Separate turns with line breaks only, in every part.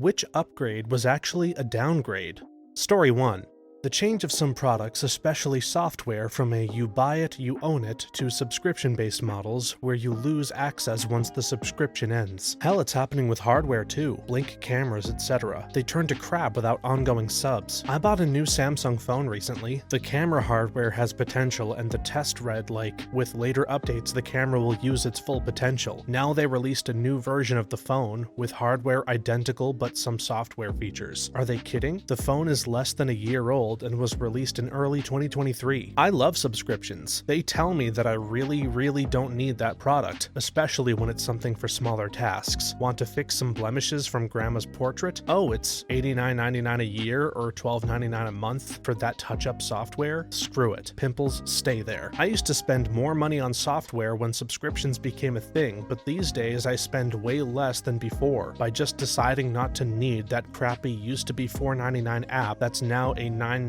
which upgrade was actually a downgrade. Story 1. The change of some products, especially software, from a you buy it, you own it, to subscription-based models where you lose access once the subscription ends. Hell, it's happening with hardware too. Blink cameras, etc. They turn to crap without ongoing subs. I bought a new Samsung phone recently. The camera hardware has potential and the test read like, with later updates the camera will use its full potential. Now they released a new version of the phone with hardware identical but some software features. Are they kidding? The phone is less than a year old and was released in early 2023. I love subscriptions. They tell me that I really don't need that product, especially when it's something for smaller tasks. Want to fix some blemishes from grandma's portrait? Oh, it's $89.99 a year or $12.99 a month for that touch-up software? Screw it. Pimples stay there. I used to spend more money on software when subscriptions became a thing, but these days I spend way less than before by just deciding not to need that crappy used to be $4.99 app that's now a $9.99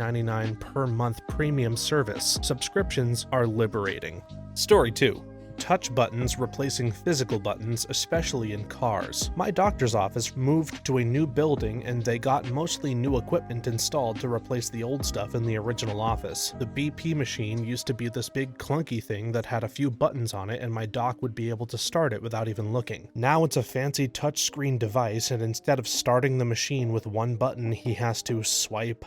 per month premium service. Subscriptions are liberating. Story 2. Touch buttons replacing physical buttons, especially in cars. My doctor's office moved to a new building and they got mostly new equipment installed to replace the old stuff in the original office. The BP machine used to be this big clunky thing that had a few buttons on it and my doc would be able to start it without even looking. Now it's a fancy touchscreen device and instead of starting the machine with one button, he has to swipe,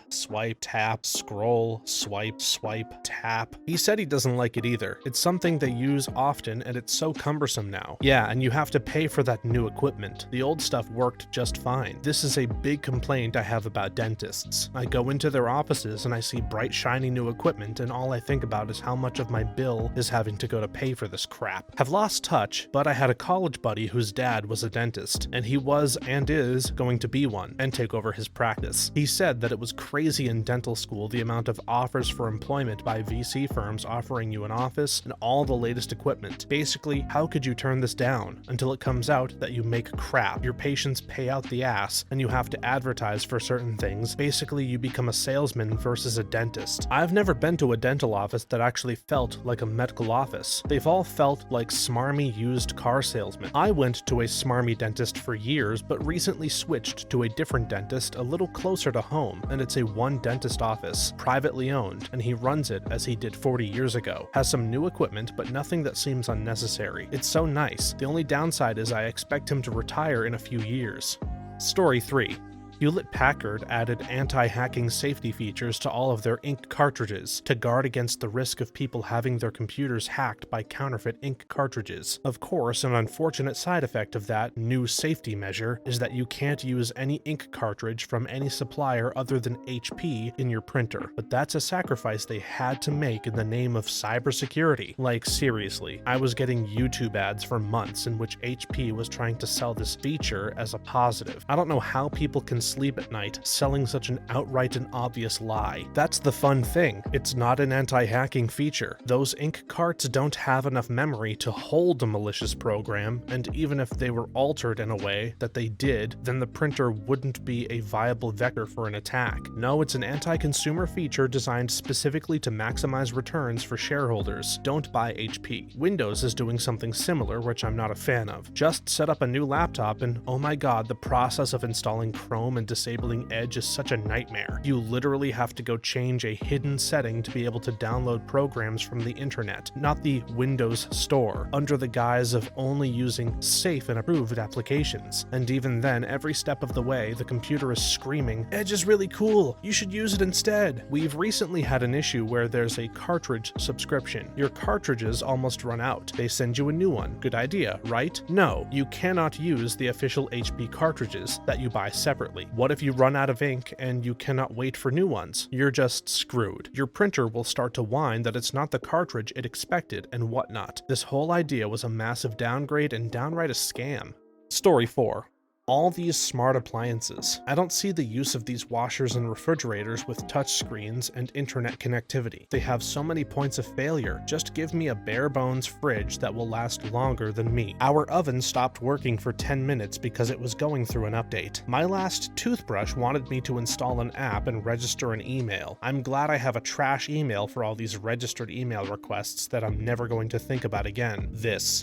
tap, scroll, swipe, tap. He said he doesn't like it either. It's something they use often and it's so cumbersome now. Yeah, and you have to pay for that new equipment. The old stuff worked just fine. This is a big complaint I have about dentists. I go into their offices and I see bright shiny new equipment and all I think about is how much of my bill is having to go to pay for this crap. Have lost touch, but I had a college buddy whose dad was a dentist, and he was and is going to be one and take over his practice. He said that it was crazy in dental school the amount of offers for employment by VC firms offering you an office and all the latest equipment. Basically, how could you turn this down until it comes out that you make crap, your patients pay out the ass, and you have to advertise for certain things? Basically, you become a salesman versus a dentist. I've never been to a dental office that actually felt like a medical office. They've all felt like smarmy used car salesmen. I went to a smarmy dentist for years, but recently switched to a different dentist a little closer to home, and it's a one dentist office, privately owned, and he runs it as he did 40 years ago. Has some new equipment, but nothing that seems unnecessary. It's so nice. The only downside is I expect him to retire in a few years. Story 3. Hewlett-Packard added anti-hacking safety features to all of their ink cartridges to guard against the risk of people having their computers hacked by counterfeit ink cartridges. Of course, an unfortunate side effect of that new safety measure is that you can't use any ink cartridge from any supplier other than HP in your printer. But that's a sacrifice they had to make in the name of cybersecurity. Like, seriously, I was getting YouTube ads for months in which HP was trying to sell this feature as a positive. I don't know how people can sleep at night selling such an outright and obvious lie. That's the fun thing. It's not an anti-hacking feature. Those ink carts don't have enough memory to hold a malicious program, and even if they were altered in a way that they did, then the printer wouldn't be a viable vector for an attack. No, it's an anti-consumer feature designed specifically to maximize returns for shareholders. Don't buy HP. Windows is doing something similar, which I'm not a fan of. Just set up a new laptop and oh my god, the process of installing Chrome and disabling Edge is such a nightmare. You literally have to go change a hidden setting to be able to download programs from the internet, not the Windows Store, under the guise of only using safe and approved applications. And even then, every step of the way, the computer is screaming, "Edge is really cool, you should use it instead." We've recently had an issue where there's a cartridge subscription. Your cartridges almost run out. They send you a new one. Good idea, right? No, you cannot use the official HP cartridges that you buy separately. What if you run out of ink and you cannot wait for new ones? You're just screwed. Your printer will start to whine that it's not the cartridge it expected and whatnot. This whole idea was a massive downgrade and downright a scam. Story 4. All these smart appliances. I don't see the use of these washers and refrigerators with touch screens and internet connectivity. They have so many points of failure. Just give me a bare bones fridge that will last longer than me. Our oven stopped working for 10 minutes because it was going through an update. My last toothbrush wanted me to install an app and register an email. I'm glad I have a trash email for all these registered email requests that I'm never going to think about again.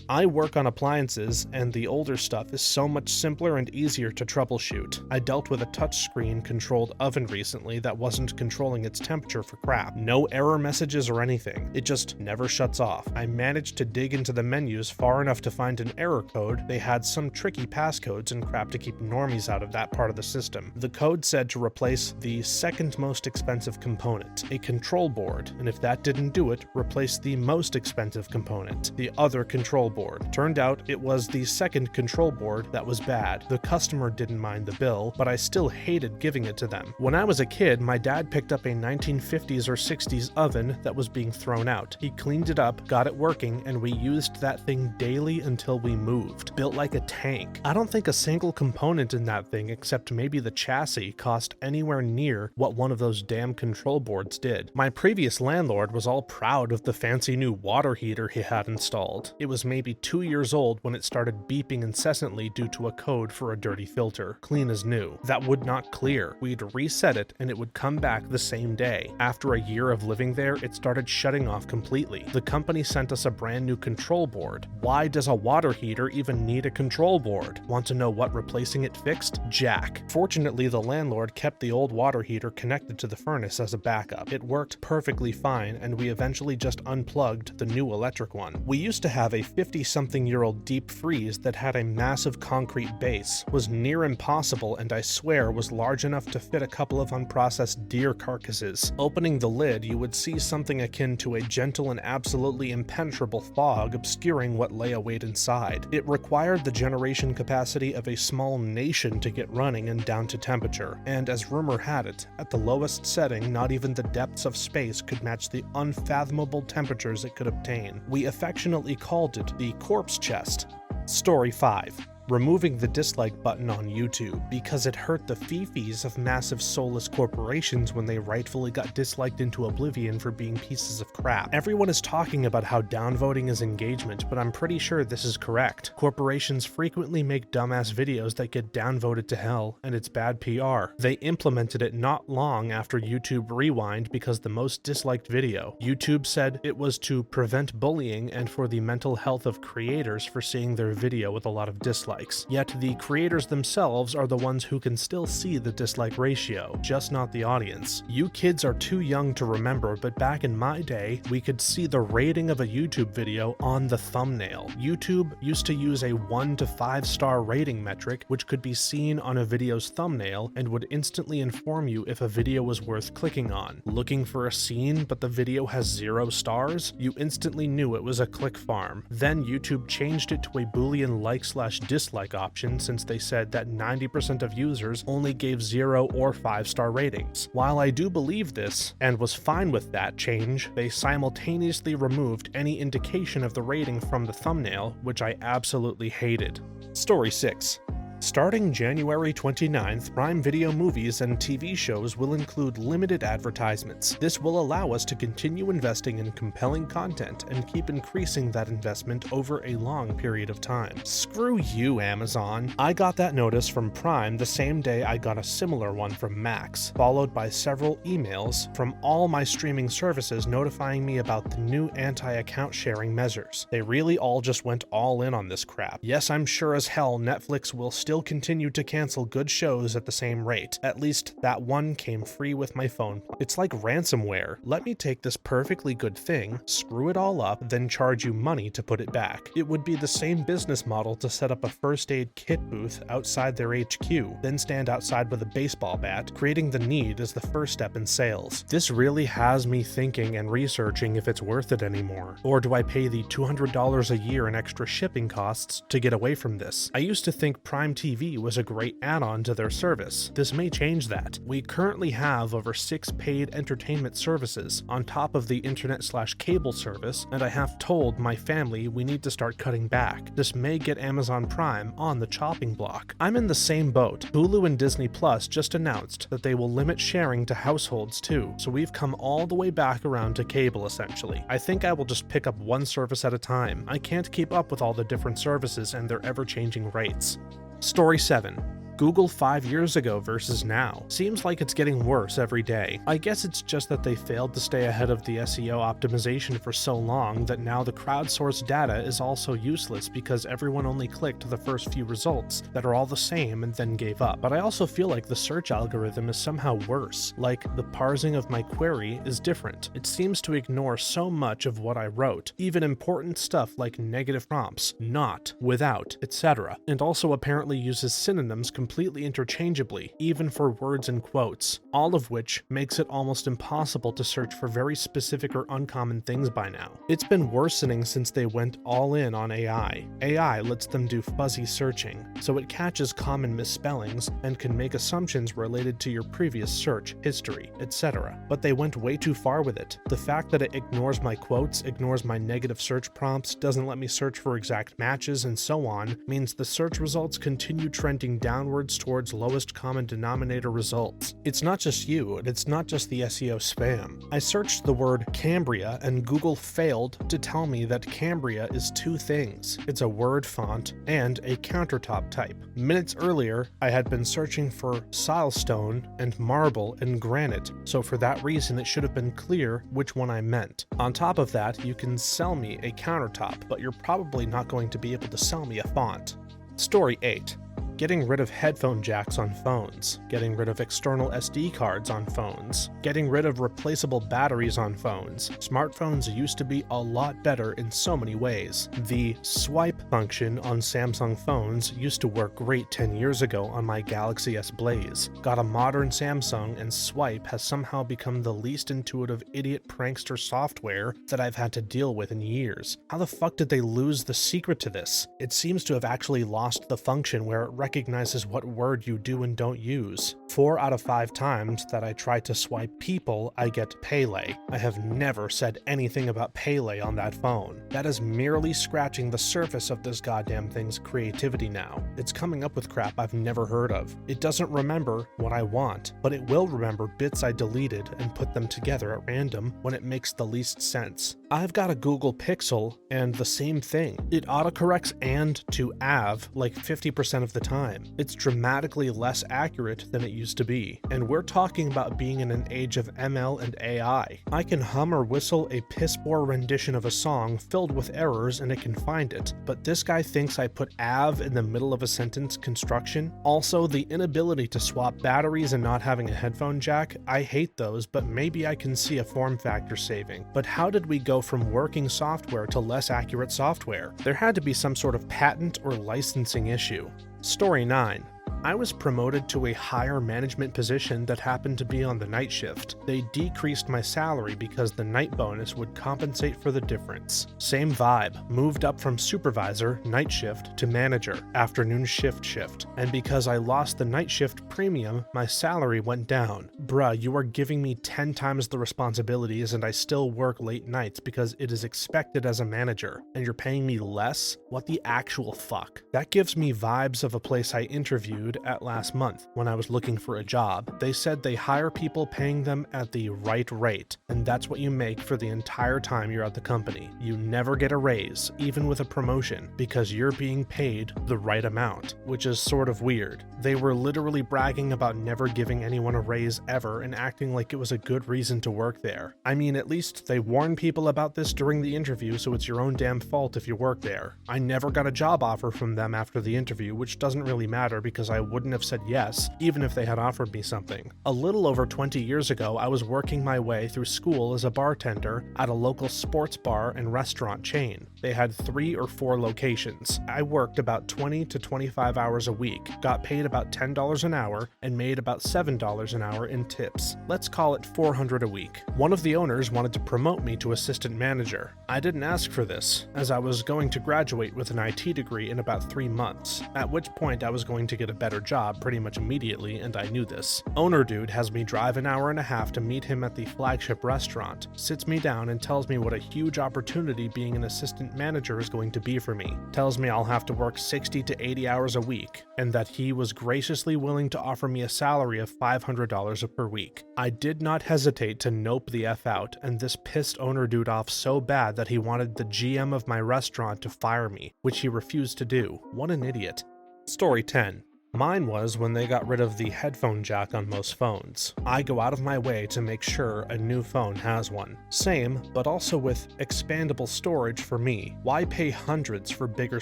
I work on appliances and the older stuff is so much simpler and easier to troubleshoot. I dealt with a touchscreen controlled oven recently that wasn't controlling its temperature for crap. No error messages or anything. It just never shuts off. I managed to dig into the menus far enough to find an error code. They had some tricky passcodes and crap to keep normies out of that part of the system. The code said to replace the second most expensive component, a control board, and if that didn't do it, replace the most expensive component, the other control board. Turned out it was the second control board that was bad. The customer didn't mind the bill, but I still hated giving it to them. When I was a kid, my dad picked up a 1950s or 60s oven that was being thrown out. He cleaned it up, got it working, and we used that thing daily until we moved. Built like a tank. I don't think a single component in that thing, except maybe the chassis, cost anywhere near what one of those damn control boards did. My previous landlord was all proud of the fancy new water heater he had installed. It was maybe 2 years old when it started beeping incessantly due to a code for a dirty filter, clean as new, that would not clear. We'd reset it and it would come back the same day. After a year of living there, it started shutting off completely. The company sent us a brand new control board. Why does a water heater even need a control board? Want to know what replacing it fixed? Jack. Fortunately, the landlord kept the old water heater connected to the furnace as a backup. It worked perfectly fine, and we eventually just unplugged the new electric one. We used to have a 50-something-year-old deep freeze that had a massive concrete base, was near impossible, and I swear was large enough to fit a couple of unprocessed deer carcasses. Opening the lid, you would see something akin to a gentle and absolutely impenetrable fog obscuring what lay await inside. It required the generation capacity of a small nation to get running and down to temperature, and as rumor had it, at the lowest setting, not even the depths of space could match the unfathomable temperatures it could obtain. We affectionately called it the corpse chest. Story 5. Removing the dislike button on YouTube because it hurt the fifis of massive soulless corporations when they rightfully got disliked into oblivion for being pieces of crap. Everyone is talking about how downvoting is engagement, but I'm pretty sure this is correct. Corporations frequently make dumbass videos that get downvoted to hell, and it's bad PR. They implemented it not long after YouTube Rewind because the most disliked video. YouTube said it was to prevent bullying and for the mental health of creators for seeing their video with a lot of dislikes. Yet the creators themselves are the ones who can still see the dislike ratio, just not the audience. You kids are too young to remember, but back in my day, we could see the rating of a YouTube video on the thumbnail. YouTube used to use a 1 to 5 star rating metric, which could be seen on a video's thumbnail and would instantly inform you if a video was worth clicking on. Looking for a scene, but the video has 0 stars? You instantly knew it was a click farm. Then YouTube changed it to a Boolean like/dislike option since they said that 90% of users only gave 0 or 5-star ratings. While I do believe this, and was fine with that change, they simultaneously removed any indication of the rating from the thumbnail, which I absolutely hated. Story 6. Starting January 29th, Prime Video movies and TV shows will include limited advertisements. This will allow us to continue investing in compelling content and keep increasing that investment over a long period of time. Screw you, Amazon. I got that notice from Prime the same day I got a similar one from Max, followed by several emails from all my streaming services notifying me about the new anti-account sharing measures. They really all just went all in on this crap. Yes, I'm sure as hell Netflix will still continue to cancel good shows at the same rate. At least that one came free with my phone. It's like ransomware. Let me take this perfectly good thing, screw it all up, then charge you money to put it back. It would be the same business model to set up a first aid kit booth outside their HQ, then stand outside with a baseball bat, creating the need as the first step in sales. This really has me thinking and researching if it's worth it anymore. Or do I pay the $200 a year in extra shipping costs to get away from this? I used to think Prime TV was a great add-on to their service. This may change that. We currently have over 6 paid entertainment services on top of the internet/cable service, and I have told my family we need to start cutting back. This may get Amazon Prime on the chopping block. I'm in the same boat. Hulu and Disney Plus just announced that they will limit sharing to households too, so we've come all the way back around to cable essentially. I think I will just pick up one service at a time. I can't keep up with all the different services and their ever-changing rates. Story 7. Google 5 years ago versus now. Seems like it's getting worse every day. I guess it's just that they failed to stay ahead of the SEO optimization for so long that now the crowdsourced data is also useless because everyone only clicked the first few results that are all the same and then gave up. But I also feel like the search algorithm is somehow worse, like the parsing of my query is different. It seems to ignore so much of what I wrote, even important stuff like negative prompts, not, without, etc., and also apparently uses synonyms completely interchangeably, even for words and quotes, all of which makes it almost impossible to search for very specific or uncommon things by now. It's been worsening since they went all in on AI. AI lets them do fuzzy searching, so it catches common misspellings and can make assumptions related to your previous search, history, etc. But they went way too far with it. The fact that it ignores my quotes, ignores my negative search prompts, doesn't let me search for exact matches, and so on, means the search results continue trending downwards towards lowest common denominator results. It's not just you, and it's not just the SEO spam. I searched the word Cambria, and Google failed to tell me that Cambria is two things. It's a word font and a countertop type. Minutes earlier, I had been searching for silestone and marble and granite, so for that reason it should have been clear which one I meant. On top of that, you can sell me a countertop, but you're probably not going to be able to sell me a font. Story 8. Getting rid of headphone jacks on phones, getting rid of external SD cards on phones, getting rid of replaceable batteries on phones. Smartphones used to be a lot better in so many ways. The swipe function on Samsung phones used to work great 10 years ago on my Galaxy S Blaze. Got a modern Samsung and swipe has somehow become the least intuitive idiot prankster software that I've had to deal with in years. How the fuck did they lose the secret to this? It seems to have actually lost the function where it recognizes what word you do and don't use. 4 out of 5 times that I try to swipe people, I get Pele. I have never said anything about Pele on that phone. That is merely scratching the surface of this goddamn thing's creativity now. It's coming up with crap I've never heard of. It doesn't remember what I want, but it will remember bits I deleted and put them together at random when it makes the least sense. I've got a Google Pixel and the same thing. It autocorrects and to av like 50% of the time. It's dramatically less accurate than it used to be, and we're talking about being in an age of ML and AI. I can hum or whistle a piss-poor rendition of a song filled with errors and it can find it, but this guy thinks I put av in the middle of a sentence construction. Also, the inability to swap batteries and not having a headphone jack, I hate those, but maybe I can see a form factor saving. But how did we go from working software to less accurate software? There had to be some sort of patent or licensing issue. Story 9. I was promoted to a higher management position that happened to be on the night shift. They decreased my salary because the night bonus would compensate for the difference. Same vibe, moved up from supervisor, night shift, to manager, afternoon shift. And because I lost the night shift premium, my salary went down. Bruh, you are giving me 10 times the responsibilities and I still work late nights because it is expected as a manager, and you're paying me less? What the actual fuck? That gives me vibes of a place I interviewed at last month when I was looking for a job. They said they hire people paying them at the right rate, and that's what you make for the entire time you're at the company. You never get a raise, even with a promotion, because you're being paid the right amount, which is sort of weird. They were literally bragging about never giving anyone a raise ever and acting like it was a good reason to work there. I mean, at least they warn people about this during the interview, so it's your own damn fault if you work there. I never got a job offer from them after the interview, which doesn't really matter because I wouldn't have said yes, even if they had offered me something. A little over 20 years ago, I was working my way through school as a bartender at a local sports bar and restaurant chain. They had 3 or 4 locations. I worked about 20 to 25 hours a week, got paid about $10 an hour, and made about $7 an hour in tips. Let's call it $400 a week. One of the owners wanted to promote me to assistant manager. I didn't ask for this, as I was going to graduate with an IT degree in about 3 months, at which point I was going to get a better job pretty much immediately, and I knew this. Owner dude has me drive an hour and a half to meet him at the flagship restaurant, sits me down and tells me what a huge opportunity being an assistant manager is going to be for me. Tells me I'll have to work 60 to 80 hours a week, and that he was graciously willing to offer me a salary of $500 per week. I did not hesitate to nope the F out, and this pissed owner dude off so bad that he wanted the GM of my restaurant to fire me, which he refused to do. What an idiot. Story 10. Mine was when they got rid of the headphone jack on most phones. I go out of my way to make sure a new phone has one. Same, but also with expandable storage for me. Why pay hundreds for bigger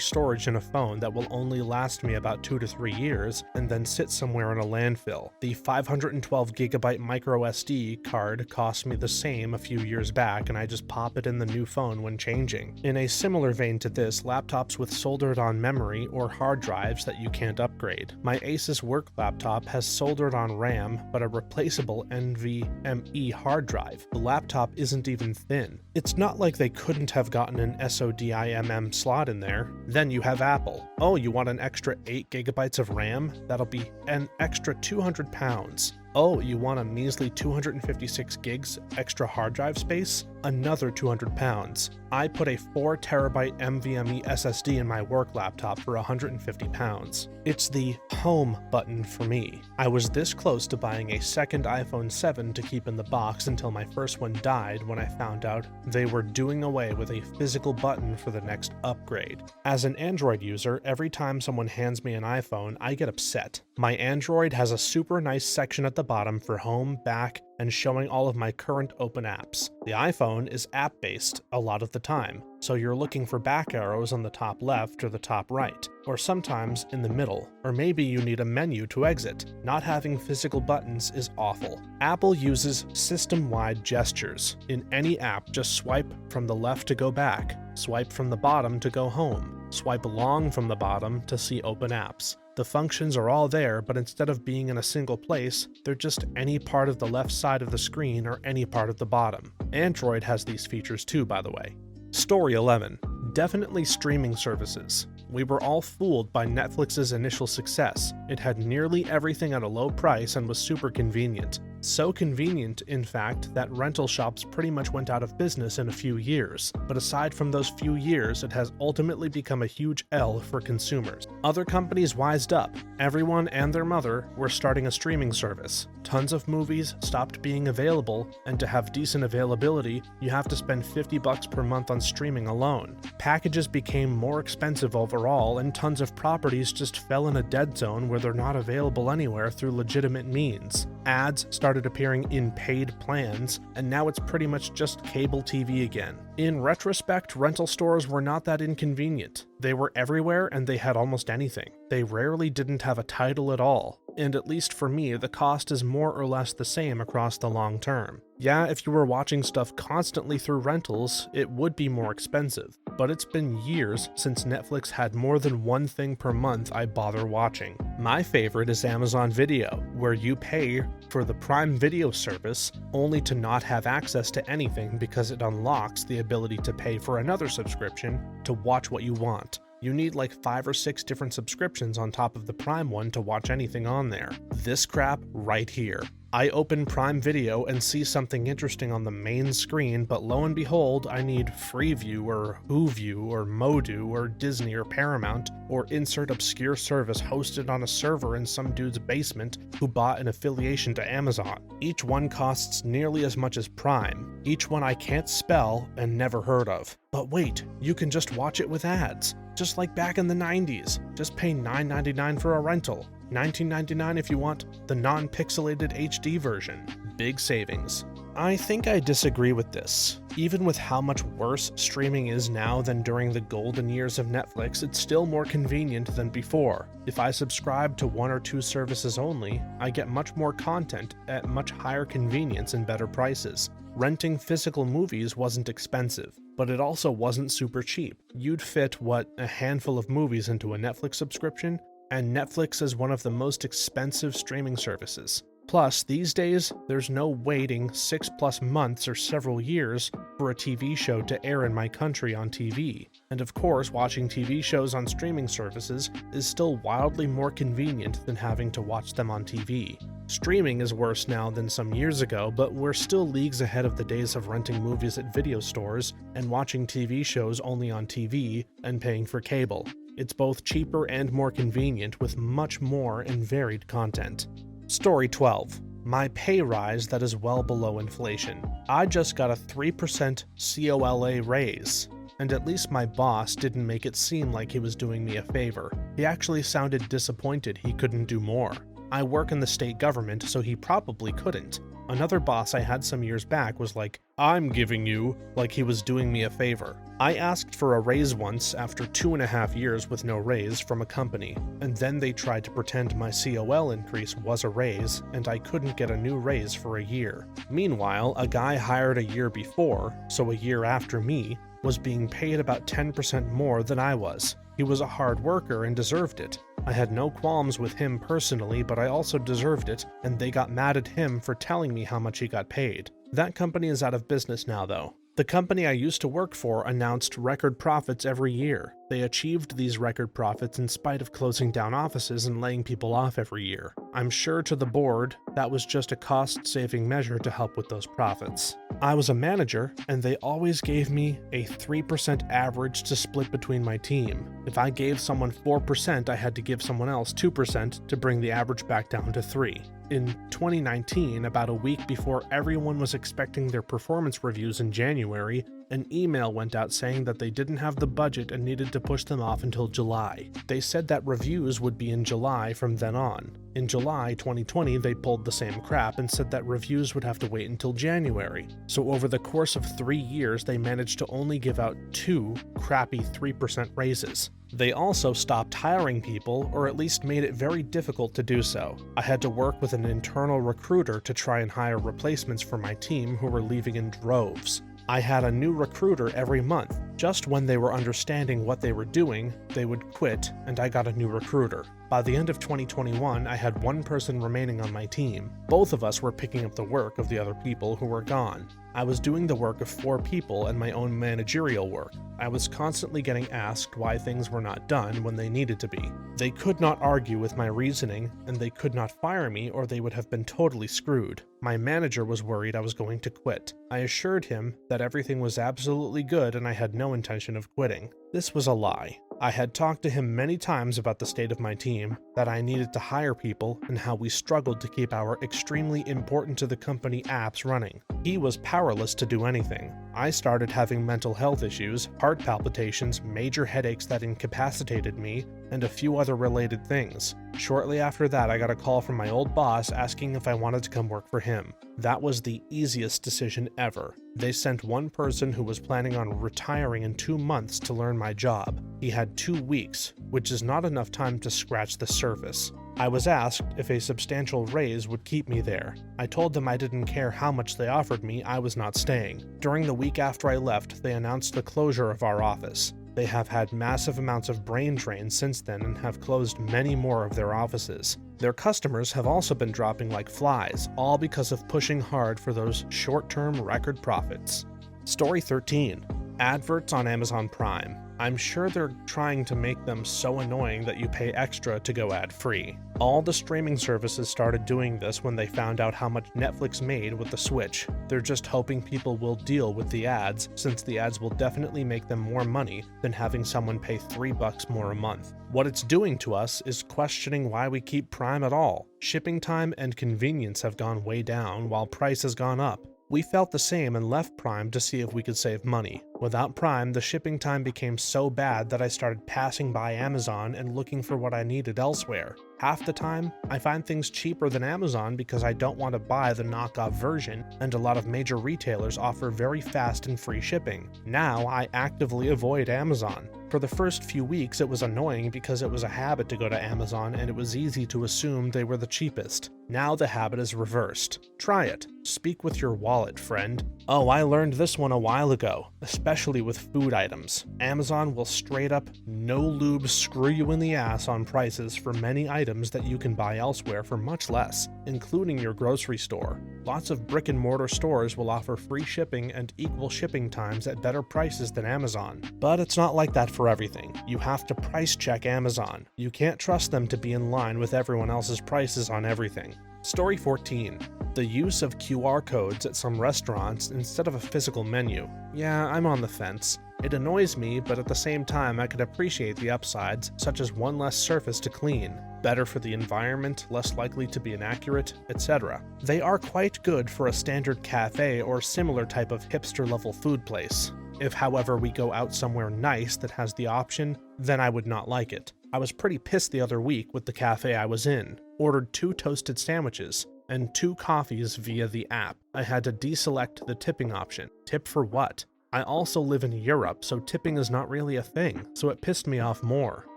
storage in a phone that will only last me about 2 to 3 years and then sit somewhere in a landfill? The 512GB micro SD card cost me the same a few years back, and I just pop it in the new phone when changing. In a similar vein to this, laptops with soldered on memory or hard drives that you can't upgrade. My Asus work laptop has soldered on RAM, but a replaceable NVMe hard drive. The laptop isn't even thin. It's not like they couldn't have gotten an SODIMM slot in there. Then you have Apple. Oh, you want an extra 8GB of RAM? That'll be an extra £200. Oh, you want a measly 256 gigs extra hard drive space? Another £200. I put a 4TB NVMe SSD in my work laptop for £150. It's the home button for me. I was this close to buying a second iPhone 7 to keep in the box until my first one died when I found out they were doing away with a physical button for the next upgrade. As an Android user, every time someone hands me an iPhone, I get upset. My Android has a super nice section at the bottom for home, back, and showing all of my current open apps. The iPhone is app-based a lot of the time, so you're looking for back arrows on the top left or the top right, or sometimes in the middle, or maybe you need a menu to exit. Not having physical buttons is awful. Apple uses system-wide gestures. In any app, just swipe from the left to go back, swipe from the bottom to go home, swipe along from the bottom to see open apps. The functions are all there, but instead of being in a single place, they're just any part of the left side of the screen or any part of the bottom. Android has these features too, by the way. Story 11. Definitely streaming services. We were all fooled by Netflix's initial success. It had nearly everything at a low price and was super convenient. So convenient, in fact, that rental shops pretty much went out of business in a few years. But aside from those few years, it has ultimately become a huge L for consumers. Other companies wised up. Everyone and their mother were starting a streaming service. Tons of movies stopped being available, and to have decent availability, you have to spend $50 per month on streaming alone. Packages became more expensive overall, and tons of properties just fell in a dead zone where they're not available anywhere through legitimate means. Ads started appearing in paid plans, and now it's pretty much just cable TV again. In retrospect, rental stores were not that inconvenient. They were everywhere and they had almost anything. They rarely didn't have a title at all, and at least for me, the cost is more or less the same across the long term. Yeah, if you were watching stuff constantly through rentals, it would be more expensive, but it's been years since Netflix had more than one thing per month I bother watching. My favorite is Amazon Video, where you pay for the Prime Video service only to not have access to anything because it unlocks the ability to pay for another subscription to watch what you want. You need like 5 or 6 different subscriptions on top of the Prime one to watch anything on there. This crap right here. I open Prime Video and see something interesting on the main screen, but lo and behold, I need Freeview or WhoView or Modu or Disney or Paramount, or insert obscure service hosted on a server in some dude's basement who bought an affiliation to Amazon. Each one costs nearly as much as Prime. Each one I can't spell and never heard of. But wait, you can just watch it with ads. Just like back in the 90s. Just pay $9.99 for a rental. $19.99 if you want the non-pixelated HD version. Big savings. I think I disagree with this. Even with how much worse streaming is now than during the golden years of Netflix, it's still more convenient than before. If I subscribe to 1 or 2 services only, I get much more content at much higher convenience and better prices. Renting physical movies wasn't expensive, but it also wasn't super cheap. You'd fit, a handful of movies into a Netflix subscription? And Netflix is one of the most expensive streaming services. Plus, these days, there's no waiting 6+ months or several years for a TV show to air in my country on TV. And of course, watching TV shows on streaming services is still wildly more convenient than having to watch them on TV. Streaming is worse now than some years ago, but we're still leagues ahead of the days of renting movies at video stores and watching TV shows only on TV and paying for cable. It's both cheaper and more convenient with much more and varied content. Story 12. My pay rise that is well below inflation. I just got a 3% COLA raise. and at least my boss didn't make it seem like he was doing me a favor. He actually sounded disappointed he couldn't do more. I work in the state government, so he probably couldn't. Another boss I had some years back was like, "I'm giving you," like he was doing me a favor. I asked for a raise once after 2.5 years with no raise from a company, and then they tried to pretend my COL increase was a raise, and I couldn't get a new raise for a year. Meanwhile, a guy hired a year before, so a year after me, was being paid about 10% more than I was. He was a hard worker and deserved it. I had no qualms with him personally, but I also deserved it, and they got mad at him for telling me how much he got paid. That company is out of business now, though. The company I used to work for announced record profits every year. They achieved these record profits in spite of closing down offices and laying people off every year. I'm sure to the board, that was just a cost-saving measure to help with those profits. I was a manager, and they always gave me a 3% average to split between my team. If I gave someone 4%, I had to give someone else 2% to bring the average back down to 3. In 2019, about a week before everyone was expecting their performance reviews in January, an email went out saying that they didn't have the budget and needed to push them off until July. They said that reviews would be in July from then on. In July 2020, they pulled the same crap and said that reviews would have to wait until January. So over the course of 3 years, they managed to only give out 2 crappy 3% raises. They also stopped hiring people, or at least made it very difficult to do so. I had to work with an internal recruiter to try and hire replacements for my team who were leaving in droves. I had a new recruiter every month. Just when they were understanding what they were doing, they would quit, and I got a new recruiter. By the end of 2021, I had 1 person remaining on my team. Both of us were picking up the work of the other people who were gone. I was doing the work of 4 people and my own managerial work. I was constantly getting asked why things were not done when they needed to be. They could not argue with my reasoning, and they could not fire me or they would have been totally screwed. My manager was worried I was going to quit. I assured him that everything was absolutely good and I had no intention of quitting. This was a lie. I had talked to him many times about the state of my team, that I needed to hire people, and how we struggled to keep our extremely important to the company apps running. He was powerless to do anything. I started having mental health issues, heart palpitations, major headaches that incapacitated me, and a few other related things. Shortly after that, I got a call from my old boss asking if I wanted to come work for him. That was the easiest decision ever. They sent 1 person who was planning on retiring in 2 months to learn my job. He had 2 weeks, which is not enough time to scratch the surface. I was asked if a substantial raise would keep me there. I told them I didn't care how much they offered me, I was not staying. During the week after I left, they announced the closure of our office. They have had massive amounts of brain drain since then and have closed many more of their offices. Their customers have also been dropping like flies, all because of pushing hard for those short-term record profits. Story 13. Adverts on Amazon Prime. I'm sure they're trying to make them so annoying that you pay extra to go ad-free. All the streaming services started doing this when they found out how much Netflix made with the Switch. They're just hoping people will deal with the ads, since the ads will definitely make them more money than having someone pay $3 more a month. What it's doing to us is questioning why we keep Prime at all. Shipping time and convenience have gone way down while price has gone up. We felt the same and left Prime to see if we could save money. Without Prime, the shipping time became so bad that I started passing by Amazon and looking for what I needed elsewhere. Half the time, I find things cheaper than Amazon because I don't want to buy the knockoff version, and a lot of major retailers offer very fast and free shipping. Now, I actively avoid Amazon. For the first few weeks, it was annoying because it was a habit to go to Amazon and it was easy to assume they were the cheapest. Now the habit is reversed. Try it. Speak with your wallet, friend. Oh, I learned this one a while ago, especially with food items. Amazon will straight up no lube screw you in the ass on prices for many items that you can buy elsewhere for much less, including your grocery store. Lots of brick and mortar stores will offer free shipping and equal shipping times at better prices than Amazon. But it's not like that for everything. You have to price check Amazon. You can't trust them to be in line with everyone else's prices on everything. Story 14. The use of QR codes at some restaurants instead of a physical menu. Yeah, I'm on the fence. It annoys me, but at the same time I can appreciate the upsides, such as one less surface to clean, better for the environment, less likely to be inaccurate, etc. They are quite good for a standard cafe or similar type of hipster-level food place. If, however, we go out somewhere nice that has the option, then I would not like it. I was pretty pissed the other week with the cafe I was in. Ordered 2 toasted sandwiches and 2 coffees via the app. I had to deselect the tipping option. Tip for what? I also live in Europe, so tipping is not really a thing, so it pissed me off more.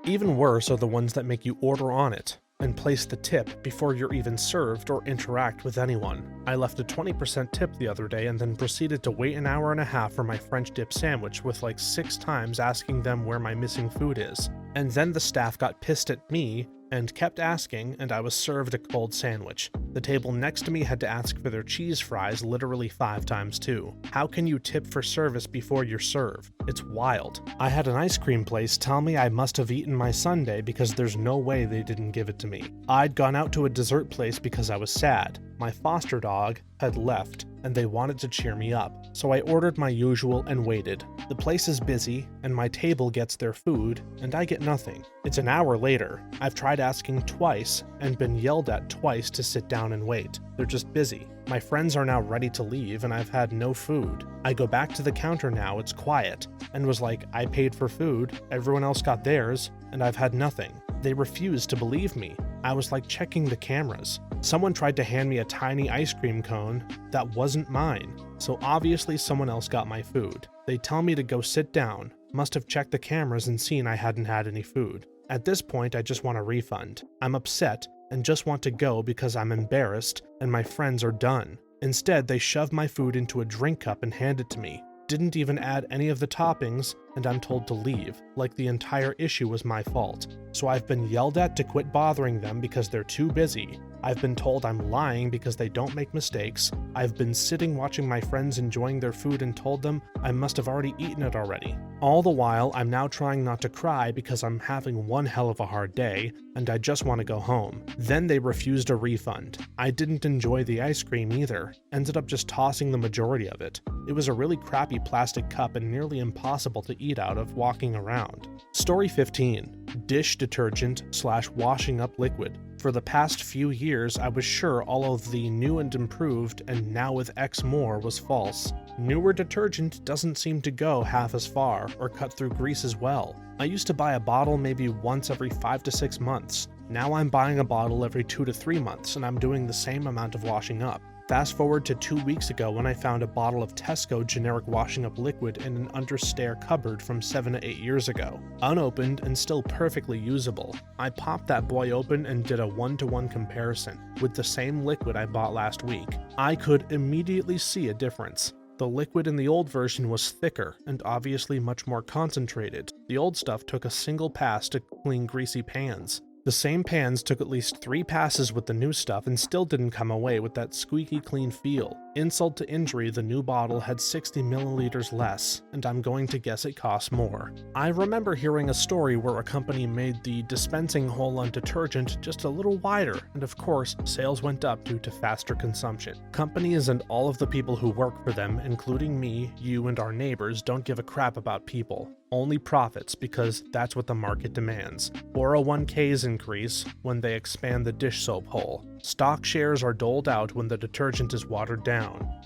Even worse are the ones that make you order on it and place the tip before you're even served or interact with anyone. I left a 20% tip the other day and then proceeded to wait an hour and a half for my French dip sandwich with like 6 times asking them where my missing food is. And then the staff got pissed at me and kept asking, and I was served a cold sandwich. The table next to me had to ask for their cheese fries literally 5 times too. How can you tip for service before you're served? It's wild. I had an ice cream place tell me I must have eaten my sundae because there's no way they didn't give it to me. I'd gone out to a dessert place because I was sad. My foster dog had left, and they wanted to cheer me up, so I ordered my usual and waited. The place is busy, and my table gets their food, and I get nothing. It's an hour later. I've tried asking twice, and been yelled at twice to sit down and wait. They're just busy. My friends are now ready to leave, and I've had no food. I go back to the counter now, it's quiet, and was like, I paid for food, everyone else got theirs, and I've had nothing. They refused to believe me. I was like checking the cameras. Someone tried to hand me a tiny ice cream cone that wasn't mine, so obviously someone else got my food. They tell me to go sit down, must have checked the cameras and seen I hadn't had any food. At this point, I just want a refund. I'm upset and just want to go because I'm embarrassed and my friends are done. Instead, they shove my food into a drink cup and hand it to me. Didn't even add any of the toppings, and I'm told to leave, like the entire issue was my fault. So I've been yelled at to quit bothering them because they're too busy. I've been told I'm lying because they don't make mistakes. I've been sitting watching my friends enjoying their food and told them I must have already eaten it already. All the while, I'm now trying not to cry because I'm having one hell of a hard day, and I just want to go home. Then they refused a refund. I didn't enjoy the ice cream either. Ended up just tossing the majority of it. It was a really crappy plastic cup and nearly impossible to eat out of walking around. Story 15. Dish detergent / washing up liquid. For the past few years, I was sure all of the new and improved and now with X more was false. Newer detergent doesn't seem to go half as far or cut through grease as well. I used to buy a bottle maybe once every 5 to 6 months. Now I'm buying a bottle every 2 to 3 months and I'm doing the same amount of washing up. Fast forward to 2 weeks ago when I found a bottle of Tesco generic washing up liquid in an understair cupboard from 7 to 8 years ago. Unopened and still perfectly usable. I popped that boy open and did a 1-to-1 comparison with the same liquid I bought last week. I could immediately see a difference. The liquid in the old version was thicker and obviously much more concentrated. The old stuff took a single pass to clean greasy pans. The same pans took at least 3 passes with the new stuff and still didn't come away with that squeaky clean feel. Insult to injury, the new bottle had 60 milliliters less, and I'm going to guess it costs more. I remember hearing a story where a company made the dispensing hole on detergent just a little wider, and of course, sales went up due to faster consumption. Companies and all of the people who work for them, including me, you, and our neighbors, don't give a crap about people. Only profits, because that's what the market demands. 401ks increase when they expand the dish soap hole. Stock shares are doled out when the detergent is watered down.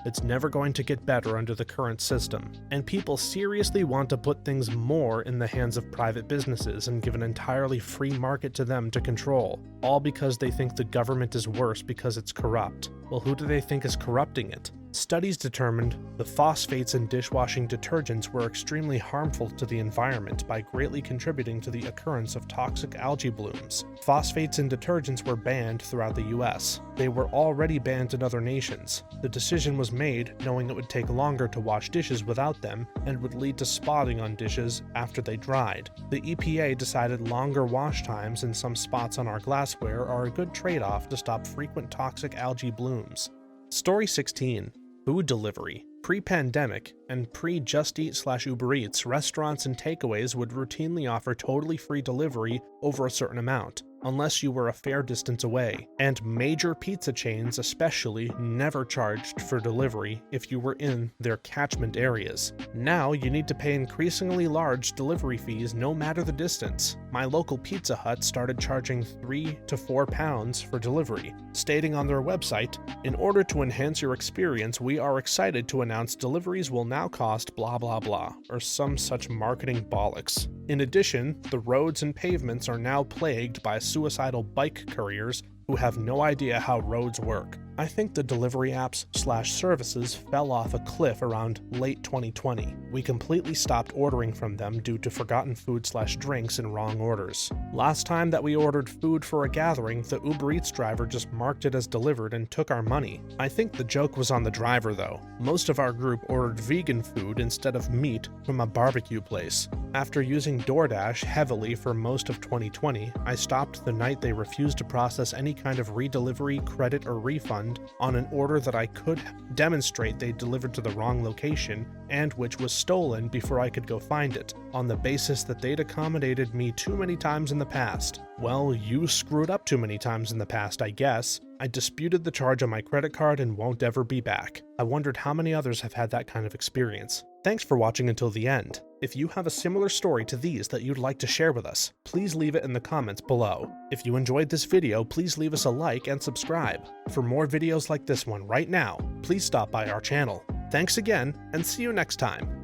It's never going to get better under the current system. And people seriously want to put things more in the hands of private businesses and give an entirely free market to them to control, all because they think the government is worse because it's corrupt. Well, who do they think is corrupting it? Studies determined the phosphates in dishwashing detergents were extremely harmful to the environment by greatly contributing to the occurrence of toxic algae blooms. Phosphates in detergents were banned throughout the US. They were already banned in other nations. The decision was made knowing it would take longer to wash dishes without them and would lead to spotting on dishes after they dried. The EPA decided longer wash times in some spots on our glassware are a good trade-off to stop frequent toxic algae blooms. Story 16. Food delivery. Pre-pandemic and pre-Just Eat / Uber Eats, restaurants and takeaways would routinely offer totally free delivery over a certain amount. unless you were a fair distance away, and major pizza chains especially never charged for delivery if you were in their catchment areas. Now you need to pay increasingly large delivery fees no matter the distance. My local Pizza Hut started charging £3 to £4 for delivery, stating on their website, "In order to enhance your experience, we are excited to announce deliveries will now cost blah blah blah," or some such marketing bollocks. In addition, the roads and pavements are now plagued by suicidal bike couriers who have no idea how roads work. I think the delivery apps/services fell off a cliff around late 2020. We completely stopped ordering from them due to forgotten food/drinks and wrong orders. Last time that we ordered food for a gathering, the Uber Eats driver just marked it as delivered and took our money. I think the joke was on the driver though. Most of our group ordered vegan food instead of meat from a barbecue place. After using DoorDash heavily for most of 2020, I stopped the night they refused to process any kind of redelivery, credit, or refund on an order that I could demonstrate they delivered to the wrong location and which was stolen before I could go find it, on the basis that they'd accommodated me too many times in the past. Well, you screwed up too many times in the past, I guess. I disputed the charge on my credit card and won't ever be back. I wondered how many others have had that kind of experience. Thanks for watching until the end. If you have a similar story to these that you'd like to share with us, please leave it in the comments below. If you enjoyed this video, please leave us a like and subscribe. For more videos like this one right now, please stop by our channel. Thanks again, and see you next time.